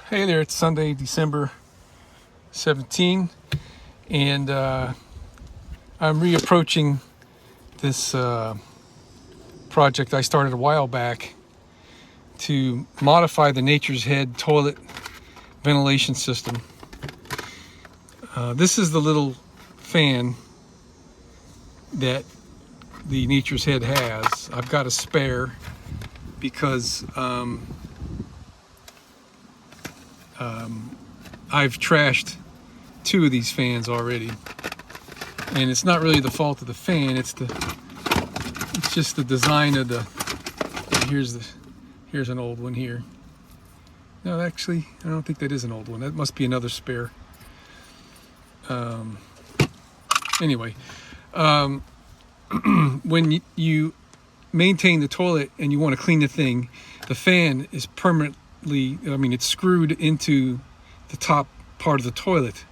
Hey there, it's Sunday, December 17, and I'm reapproaching this project I started a while back to modify the Nature's Head toilet ventilation system. This is the little fan that the Nature's Head has. I've got a spare because I've trashed two of these fans already, and it's not really the fault of the fan. It's just the design of the. Here's an old one here. No, actually, I don't think that is an old one. That must be another spare. Anyway, when you maintain the toilet and you want to clean the thing, the fan is permanently, it's screwed into the top part of the toilet.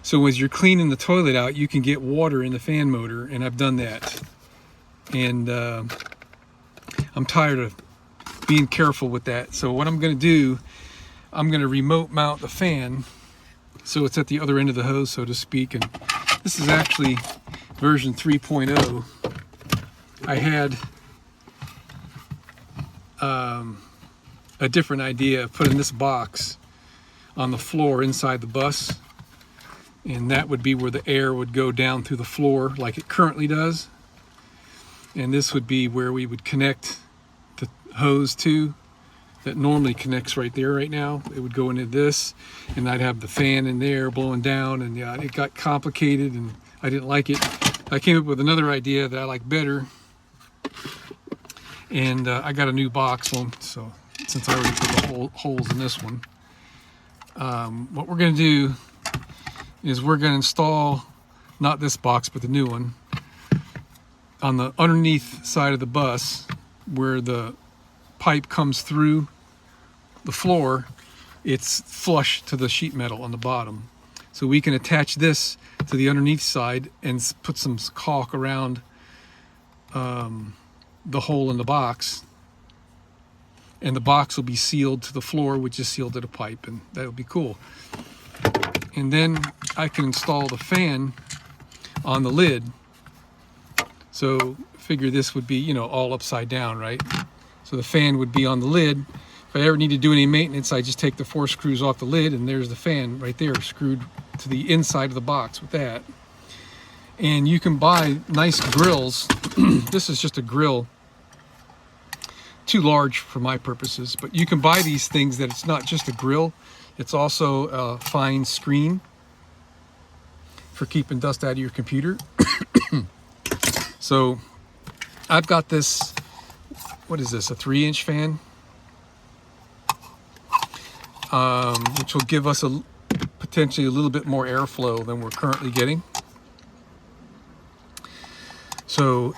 So as you're cleaning the toilet out, you can get water in the fan motor, and I've done that. And I'm tired of being careful with that. So what I'm going to do, I'm going to remote mount the fan so it's at the other end of the hose, so to speak. And this is actually version 3.0. I had a different idea of putting this box on the floor inside the bus, and that would be where the air would go down through the floor like it currently does, and this would be where we would connect the hose to that normally connects right there right now. It would go into this, and I'd have the fan in there blowing down, and yeah, it got complicated and I didn't like it. I came up with another idea that I like better, and I got a new box one, so since I already put the holes in this one, what we're going to do is we're going to install, not this box, but the new one, on the underneath side of the bus where the pipe comes through the floor. It's flush to the sheet metal on the bottom. So we can attach this to the underneath side and put some caulk around the hole in the box, and the box will be sealed to the floor, which is sealed to the pipe, and that'll be cool. And then I can install the fan on the lid. So figure this would be, all upside down, right? So the fan would be on the lid. If I ever need to do any maintenance, I just take the 4 screws off the lid, and there's the fan right there screwed to the inside of the box with that. And you can buy nice grills. This is just a grill, too large for my purposes, but you can buy these things that it's not just a grill, it's also a fine screen for keeping dust out of your computer. So I've got this, what is this, a 3-inch fan, which will give us potentially a little bit more airflow than we're currently getting. So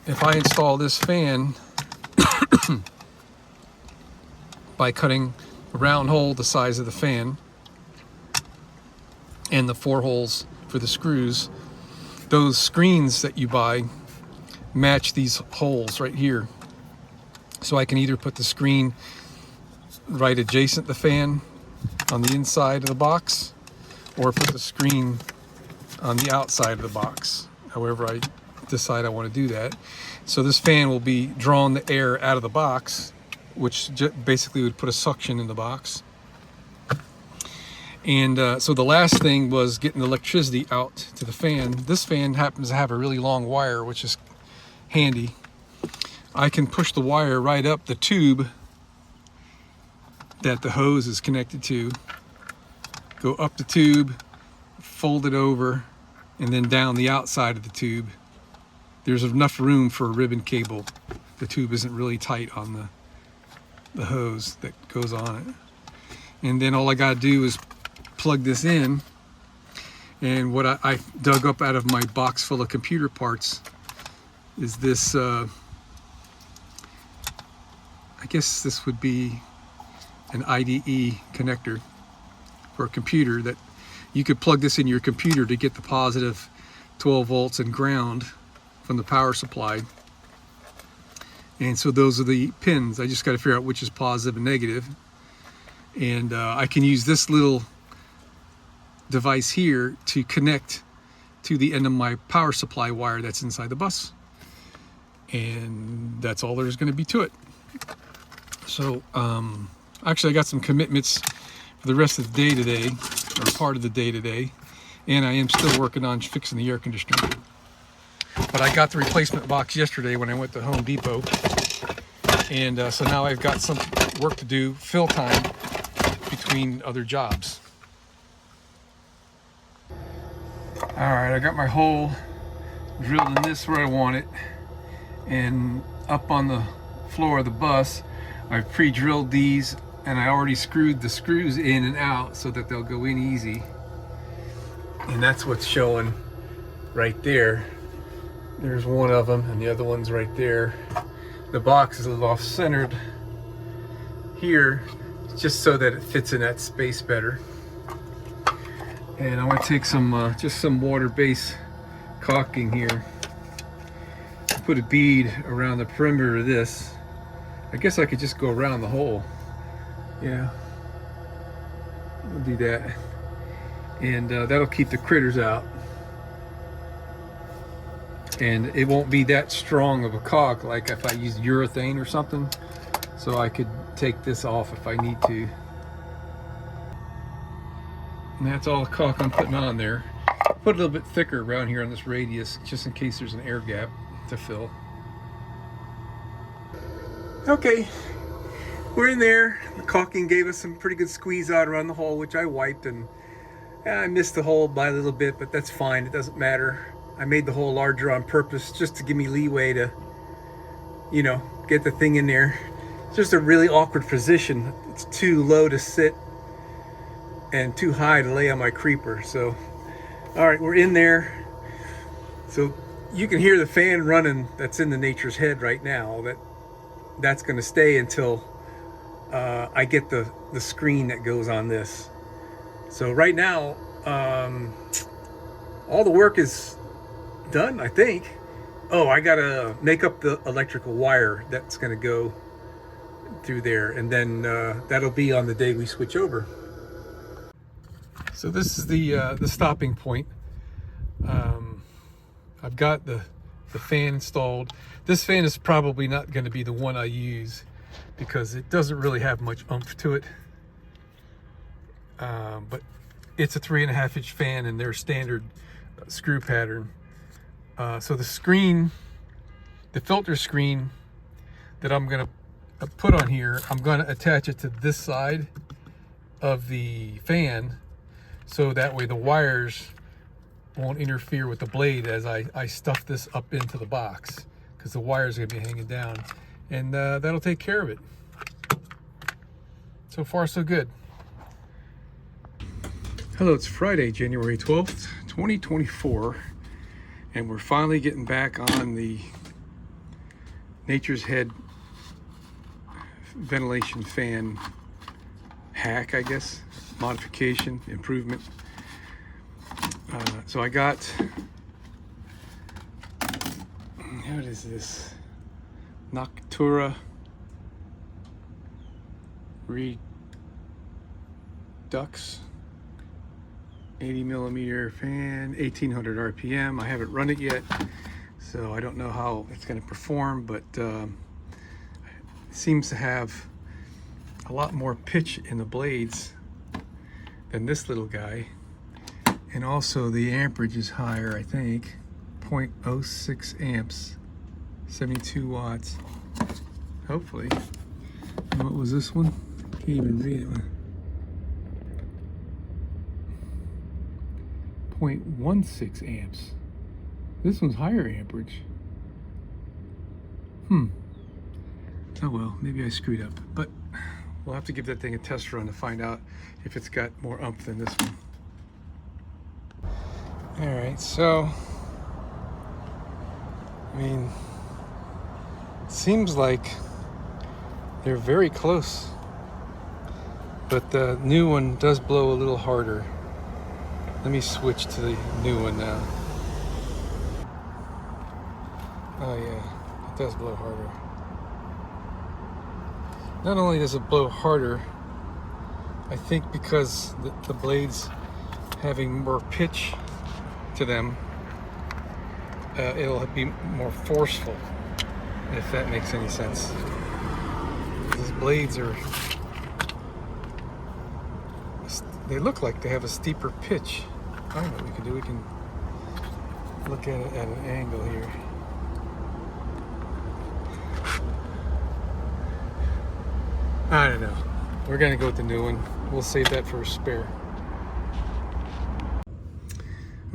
if I install this fan by cutting a round hole the size of the fan and the 4 holes for the screws, those screens that you buy match these holes right here. So I can either put the screen right adjacent the fan on the inside of the box, or put the screen on the outside of the box, however I decide I want to do that. So this fan will be drawing the air out of the box, which basically would put a suction in the box. And so the last thing was getting the electricity out to the fan. This fan happens to have a really long wire, which is handy. I can push the wire right up the tube that the hose is connected to, go up the tube, fold it over, and then down the outside of the tube. There's enough room for a ribbon cable. The tube isn't really tight on the hose that goes on it. And then all I gotta do is plug this in, and what I dug up out of my box full of computer parts is this, I guess this would be an IDE connector for a computer, that you could plug this in your computer to get the positive 12 volts and ground from the power supply. And so those are the pins. I just got to figure out which is positive and negative. And I can use this little device here to connect to the end of my power supply wire that's inside the bus. And that's all there's going to be to it. So actually I got some commitments for the rest of the day today, or part of the day today, and I am still working on fixing the air conditioner. But I got the replacement box yesterday when I went to Home Depot, and so now I've got some work to do, fill time between other jobs. All right, I got my hole drilled in this where I want it, and up on the floor of the bus I've pre-drilled these, and I already screwed the screws in and out so that they'll go in easy. And that's what's showing right there. There's one of them, and the other one's right there. The box is a little off-centered here, just so that it fits in that space better. And I want to take some just some water-based caulking here, put a bead around the perimeter of this. I guess I could just go around the hole. Yeah, we'll do that, and that'll keep the critters out, and it won't be that strong of a caulk like if I used urethane or something, so I could take this off if I need to. And that's all the caulk I'm putting on there. Put a little bit thicker around here on this radius, just in case there's an air gap to fill. Okay, we're in there. The caulking gave us some pretty good squeeze out around the hole, which I wiped, and I missed the hole by a little bit, but that's fine, it doesn't matter. I made the hole larger on purpose just to give me leeway to, you know, get the thing in there. It's just a really awkward position. It's too low to sit and too high to lay on my creeper. So, all right, we're in there. So you can hear the fan running that's in the Nature's Head right now. That's going to stay until I get the screen that goes on this. So right now, all the work is done, I think. Oh, I got to make up the electrical wire that's going to go through there, and then that'll be on the day we switch over. So this is the stopping point. I've got the fan installed. This fan is probably not going to be the one I use because it doesn't really have much oomph to it. But it's a 3.5 inch fan in their standard screw pattern. So the screen, the filter screen that I'm going to put on here, I'm going to attach it to this side of the fan, so that way the wires won't interfere with the blade as I stuff this up into the box, because the wires are going to be hanging down, and that'll take care of it. So far so good. Hello, it's Friday, January 12th, 2024, and we're finally getting back on the Nature's Head ventilation fan hack, I guess, modification, improvement. So I got, what is this? Noctua Redux 80 millimeter fan, 1800 RPM. I haven't run it yet, so I don't know how it's going to perform, but it seems to have a lot more pitch in the blades than this little guy. And also the amperage is higher, I think. 0.06 amps, 72 watts. Hopefully. And what was this one? Can't even read it. 0.16 amps. This one's higher amperage. Oh well, maybe I screwed up. But we'll have to give that thing a test run to find out if it's got more oomph than this one. Alright, so I mean, it seems like they're very close, but the new one does blow a little harder. Let me switch to the new one now. Oh yeah, it does blow harder. Not only does it blow harder, I think because the blades having more pitch to them, it'll be more forceful, if that makes any sense. These blades are, they look like they have a steeper pitch. I don't know what we can do. We can look at it at an angle here. I don't know. We're gonna go with the new one. We'll save that for a spare.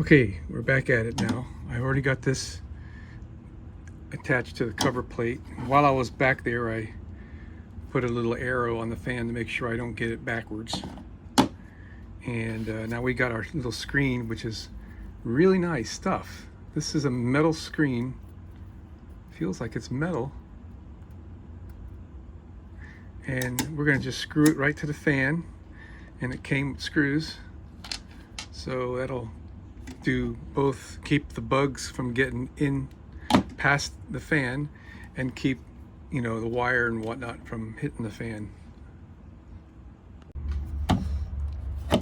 Okay, we're back at it now. I've already got this attached to the cover plate. While I was back there, I put a little arrow on the fan to make sure I don't get it backwards. And now we got our little screen, which is really nice stuff. This is a metal screen. Feels like it's metal. And we're going to just screw it right to the fan, and it came with screws, so that'll do both, keep the bugs from getting in past the fan and keep, you know, the wire and whatnot from hitting the fan.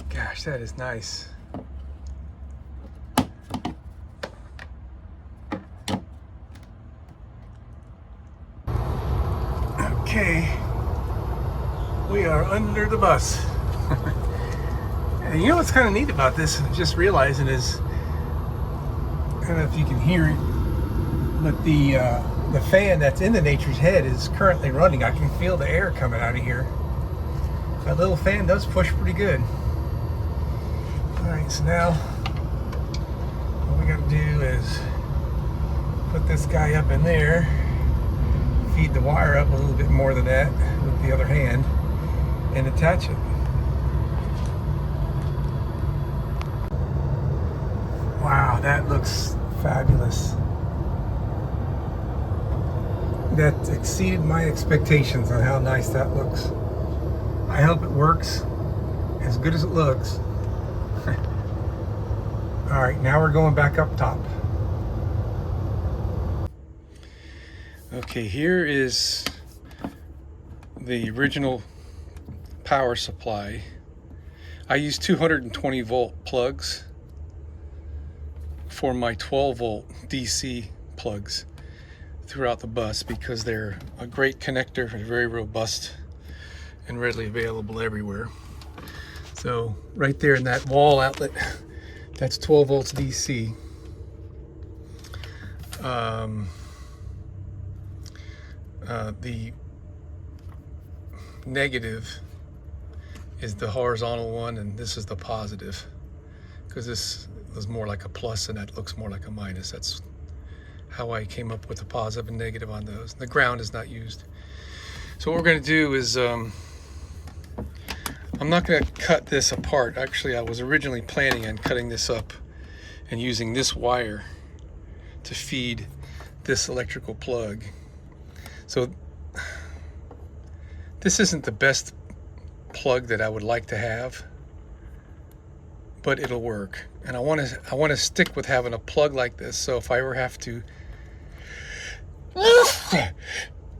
Gosh, that is nice. Okay. We are under the bus. And you know what's kind of neat about this, I'm just realizing, is, I don't know if you can hear it, but the fan that's in the Nature's Head is currently running. I can feel the air coming out of here. That little fan does push pretty good. Alright, so now what we got to do is put this guy up in there, feed the wire up a little bit more than that with the other hand, and attach it. Wow, that looks fabulous. That exceeded my expectations on how nice that looks. I hope it works as good as it looks. All right, now we're going back up top. Okay, here is the original power supply. I use 220 volt plugs for my 12 volt DC plugs throughout the bus because they're a great connector and very robust and readily available everywhere. So right there in that wall outlet, that's 12 volts DC. The negative is the horizontal one, and this is the positive, because this is more like a plus and that looks more like a minus. That's how I came up with the positive and negative on those. The ground is not used. So what we're going to do is, I'm not going to cut this apart. Actually, I was originally planning on cutting this up and using this wire to feed this electrical plug. So this isn't the best plug that I would like to have, but it'll work. And I want to stick with having a plug like this, so if I ever have to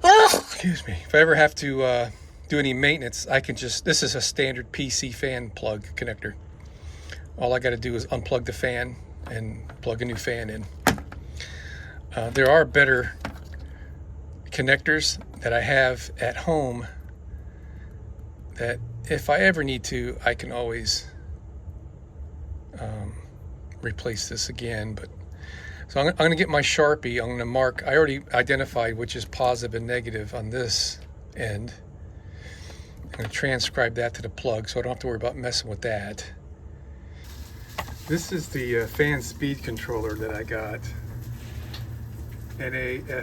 excuse me, if I ever have to do any maintenance, I can just, this is a standard PC fan plug connector. All I got to do is unplug the fan and plug a new fan in. There are better connectors that I have at home that if I ever need to, I can always replace this again. But so I'm going to get my Sharpie. I'm going to mark, I already identified which is positive and negative on this end. I'm going to transcribe that to the plug so I don't have to worry about messing with that. This is the fan speed controller that I got, NA-FC1.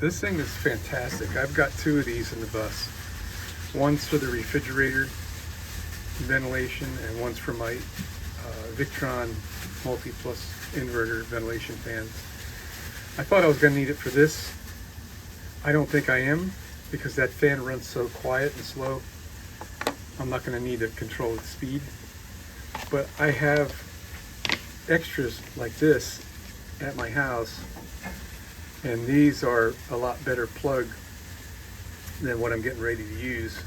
This thing is fantastic. I've got two of these in the bus. One's for the refrigerator ventilation, and one's for my Victron multi-plus inverter ventilation fan. I thought I was going to need it for this. I don't think I am, because that fan runs so quiet and slow. I'm not going to need to control its speed. But I have extras like this at my house, and these are a lot better plug than what I'm getting ready to use.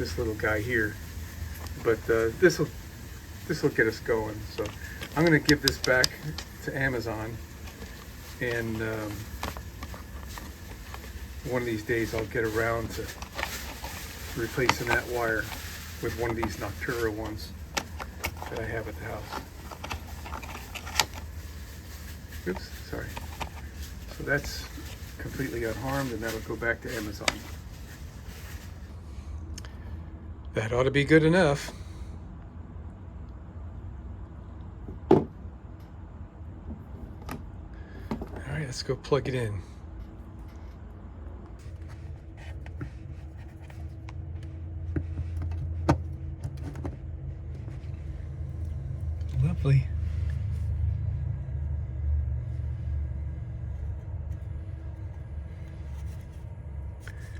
this little guy here. But this will get us going. So I'm going to give this back to Amazon, and one of these days I'll get around to replacing that wire with one of these Noctua ones that I have at the house. Oops, sorry. So that's completely unharmed, and that'll go back to Amazon. That ought to be good enough. All right, let's go plug it in. Lovely.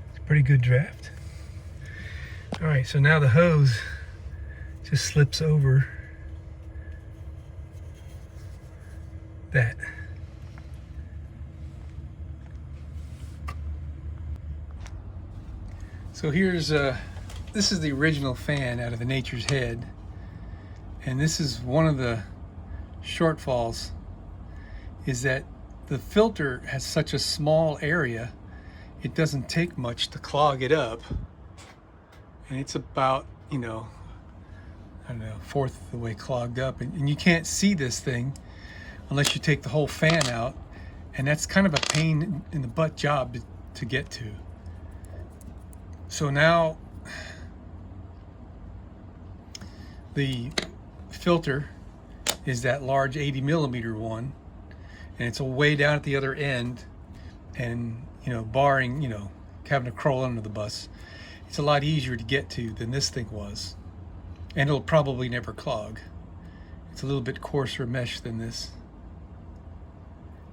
It's a pretty good draft. All right, so now the hose just slips over that. So here's this is the original fan out of the Nature's Head, and this is one of the shortfalls, is that the filter has such a small area, it doesn't take much to clog it up. And it's about, you know, I don't know, a fourth of the way clogged up. And you can't see this thing unless you take the whole fan out. And that's kind of a pain in the butt job to get to. So now the filter is that large 80mm one. And it's a way down at the other end. And, you know, barring, you know, having to crawl under the bus, it's a lot easier to get to than this thing was, and it'll probably never clog. It's a little bit coarser mesh than this.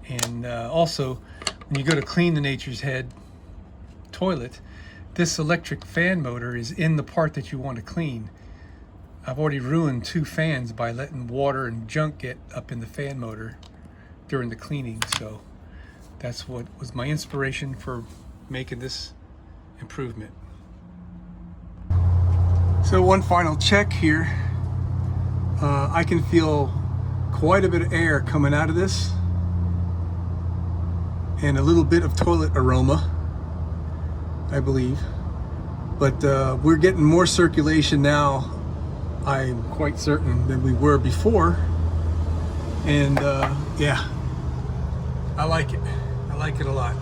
And also, when you go to clean the Nature's Head toilet, this electric fan motor is in the part that you want to clean. I've already ruined 2 fans by letting water and junk get up in the fan motor during the cleaning, so that's what was my inspiration for making this improvement. So one final check here. I can feel quite a bit of air coming out of this, and a little bit of toilet aroma, I believe. But we're getting more circulation now, I'm quite certain, than we were before. And yeah, I like it. I like it a lot.